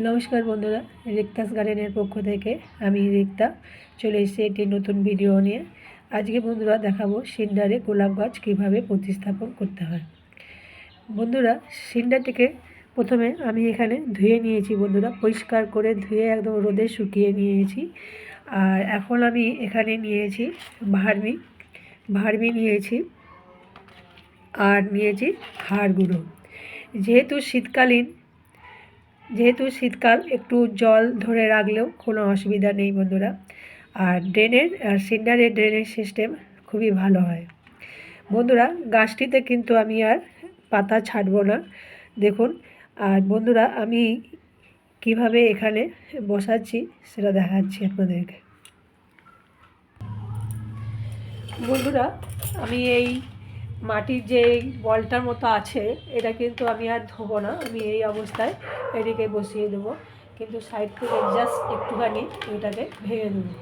নমস্কার বন্ধুরা, রিক্তাস গার্ডেনের পক্ষ থেকে আমি রিক্তা চলে এসেছি একটি নতুন ভিডিও নিয়ে। আজকে বন্ধুরা দেখাবো সিন্ডারে গোলাপ গাছ কীভাবে প্রতিস্থাপন করতে হয়। বন্ধুরা, সিন্ডারটিকে প্রথমে আমি এখানে ধুয়ে নিয়েছি বন্ধুরা, পরিষ্কার করে ধুয়ে একদম রোদে শুকিয়ে নিয়েছি। আর এখন আমি এখানে নিয়েছি ভার্মি নিয়েছি আর নিয়েছি হাড় গুঁড়ো। যেহেতু শীতকাল একটু জল ধরে রাখলেও কোনো অসুবিধা নেই বন্ধুরা। আর সিন্ডারের ড্রেনেজ সিস্টেম খুবই ভালো হয় বন্ধুরা। গাছটিতে কিন্তু আমি আর পাতা ছাড়বো না, দেখুন। আর বন্ধুরা, আমি কিভাবে এখানে বসাচ্ছি সেটা দেখাচ্ছি আপনাদেরকে। বন্ধুরা, আমি এই মাটির যে বলটার মতো আছে এটা কিন্তু আমি আর ধোবো না, আমি এই অবস্থায় এদিকে বসিয়ে দেবো, কিন্তু সাইড থেকে জাস্ট একটুখানি এটাকে ভেঙে দেবো।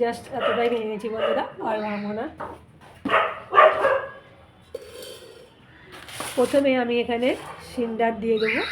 জাস্ট এতটাই ভেঙেছি বন্ধুরা, আর ভাঙবো না। প্রথমে আমি এখানে সিন্ডার দিয়ে দেবো।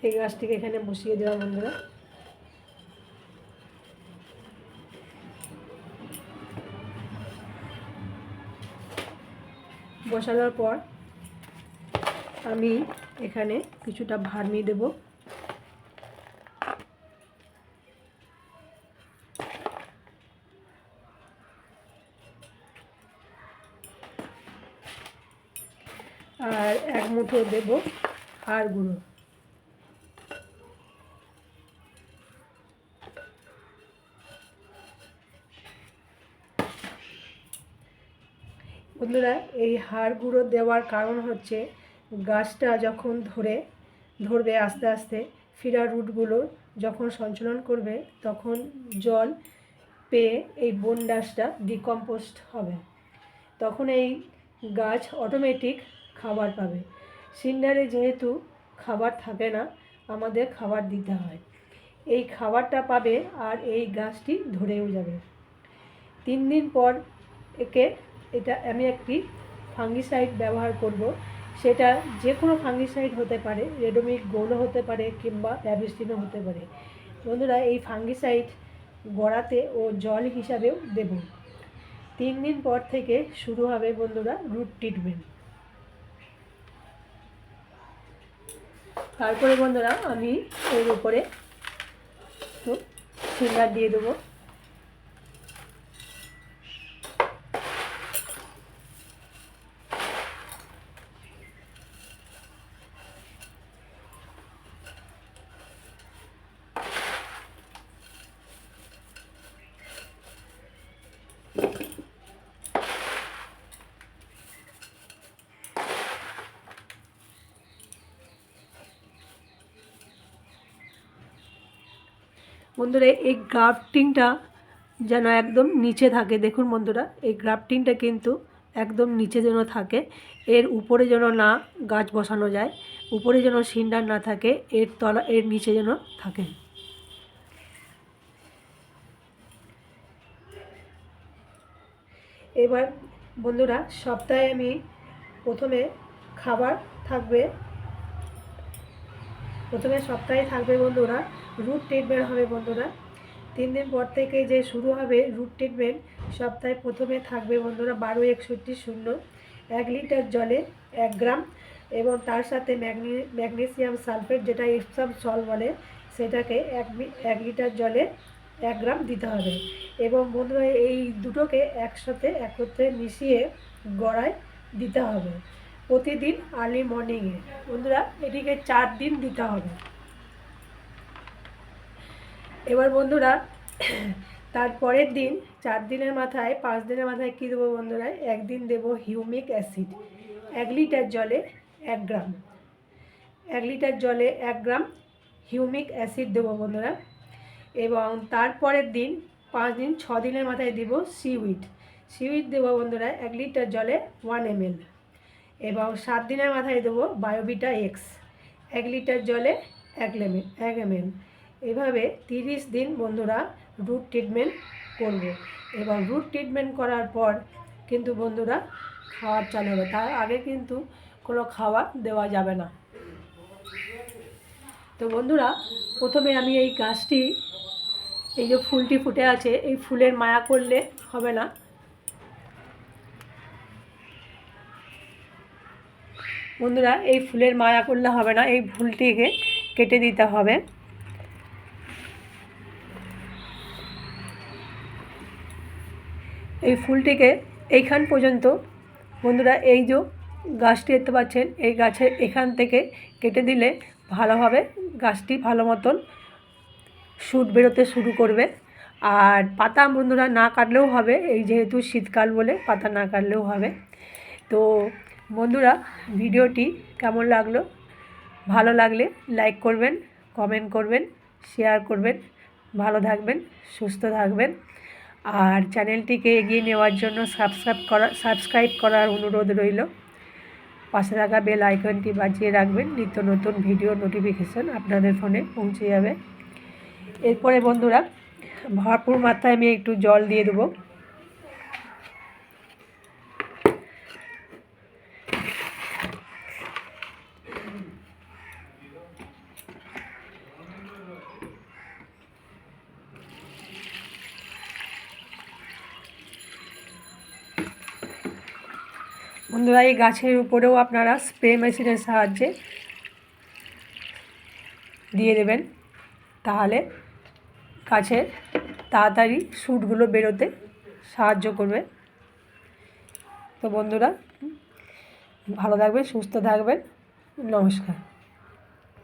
এই গাছটিকে এখানে বসিয়ে দেওয়া বন্ধুরা। বসানোর পর আমি এখানে কিছুটা ভার্মি দেব। আর এক মুঠো দেব হাড় গুঁড়ো। বন্ধুরা, এই হাড় গুঁড়ো দেওয়ার কারণ হচ্ছে গাছটা যখন ধরবে আস্তে আস্তে, ফিরা রুটগুলো যখন সঞ্চালন করবে তখন জল পেয়ে এই বনডাসটা ডিকম্পোস্ট হবে, তখন এই গাছ অটোমেটিক খাবার পাবে। সিন্ডারে যেহেতু খাবার থাকে না, আমাদের খাবার দিতে হয়, এই খাবারটা পাবে আর এই গাছটি ধরেও যাবে। 3 দিন পর এটা আমি একটি ফাঙ্গিসাইড ব্যবহার করব। সেটা যে কোনো ফাঙ্গিসাইড হতে পারে, রেডোমিক গোলও হতে পারে কিংবা অ্যাবিস্টিনও হতে পারে বন্ধুরা। এই ফাঙ্গিসাইড গড়াতে ও জল হিসাবেও দেব। 3 দিন পর থেকে শুরু হবে বন্ধুরা রুট ট্রিটমেন্ট। তারপরে বন্ধুরা আমি এর উপরে একটু সিন্ডার দিয়ে দেবো। বন্ধুরা, এই গ্রাফটিংটা যেন একদম নিচে থাকে, দেখুন বন্ধুরা, এই গ্রাফটিংটা কিন্তু একদম নিচে যেন থাকে, এর উপরে যেন না গাছ বসানো যায়, উপরে যেন সিন্ডার না থাকে, এর নিচে যেন থাকে। এবার বন্ধুরা, সপ্তাহে আমি প্রথমে সপ্তাহে থাকবে বন্ধুরা রুট ট্রিটমেন্ট হবে বন্ধুরা। 3 দিন পর থেকে যে শুরু হবে রুট ট্রিটমেন্ট, সপ্তাহে প্রথমে থাকবে বন্ধুরা 1261 1 লিটার জলে 1 গ্রাম, এবং তার সাথে ম্যাগনেসিয়াম সালফেট, যেটা এপসাম সল বলে, সেটাকে 1 লিটার জলে 1 গ্রাম দিতে হবে। এবং বন্ধুরা এই দুটোকে একসাথে একত্রে মিশিয়ে গড়ায় দিতে হবে প্রতিদিন আর্লি মর্নিংয়ে। বন্ধুরা এটিকে 4 দিন দিতে হবে। এবার বন্ধুরা তারপরের দিন 4 দিনের মাথায় 5 দিনের মাথায় কী দেবো বন্ধুরা, একদিন দেবো হিউমিক অ্যাসিড 1 লিটার জলে 1 গ্রাম। 1 লিটার জলে 1 গ্রাম হিউমিক অ্যাসিড দেবো বন্ধুরা। এবং তারপরের দিন 5 দিন 6 দিনের মাথায় দেবো সিউইড দেবো বন্ধুরা 1 লিটার জলে 1 ml। এবং 7 দিনের মাথায় দেবো বায়োভিটা এক্স 1 লিটার জলে 1 ml। এভাবে 30 দিন বন্ধুরা রুট ট্রিটমেন্ট করব। এবং রুট ট্রিটমেন্ট করার পর কিন্তু বন্ধুরা খাওয়ার চালু হবে, তার আগে কিন্তু কোনো খাবার দেওয়া যাবে না। তো বন্ধুরা প্রথমে আমি এই গাছটি, এই যে ফুলটি ফুটে আছে, এই ফুলের মায়া করলে হবে না। বন্ধুরা এই ফুলের মায়া করলে হবে না, এই ফুলটিকে কেটে দিতে হবে। এই ফুলটিকে এইখান পর্যন্ত বন্ধুরা, এই যে গাছটি দেখতে পাচ্ছেন, এই গাছের এখান থেকে কেটে দিলে ভালোভাবে গাছটি ভালো মতন শুট বেরোতে শুরু করবে। আর পাতা বন্ধুরা না কাটলেও হবে, এই যেহেতু শীতকাল বলে পাতা না কাটলেও হবে। তো বন্ধুরা ভিডিওটি কেমন লাগলো, ভালো লাগলে লাইক করবেন, কমেন্ট করবেন, শেয়ার করবেন। ভালো থাকবেন, সুস্থ থাকবেন। আর চ্যানেলটিকে এগিয়ে নেওয়ার জন্য সাবস্ক্রাইব করার অনুরোধ রইল। পাশে থাকা বেল আইকনটি বাজিয়ে রাখবেন, নিত্য নতুন ভিডিও নোটিফিকেশান আপনাদের ফোনে পৌঁছে যাবে। এরপরে বন্ধুরা ভরপুর মাত্রায় আমি একটু জল দিয়ে দেবো। বন্ধুরা এই গাছের উপরেও আপনারা স্প্রে মেশিনের সাহায্যে দিয়ে দেবেন, তাহলে গাছের তাড়াতাড়ি শ্যুটগুলো বেরোতে সাহায্য করবে। তো বন্ধুরা ভালো থাকবেন, সুস্থ থাকবেন, নমস্কার।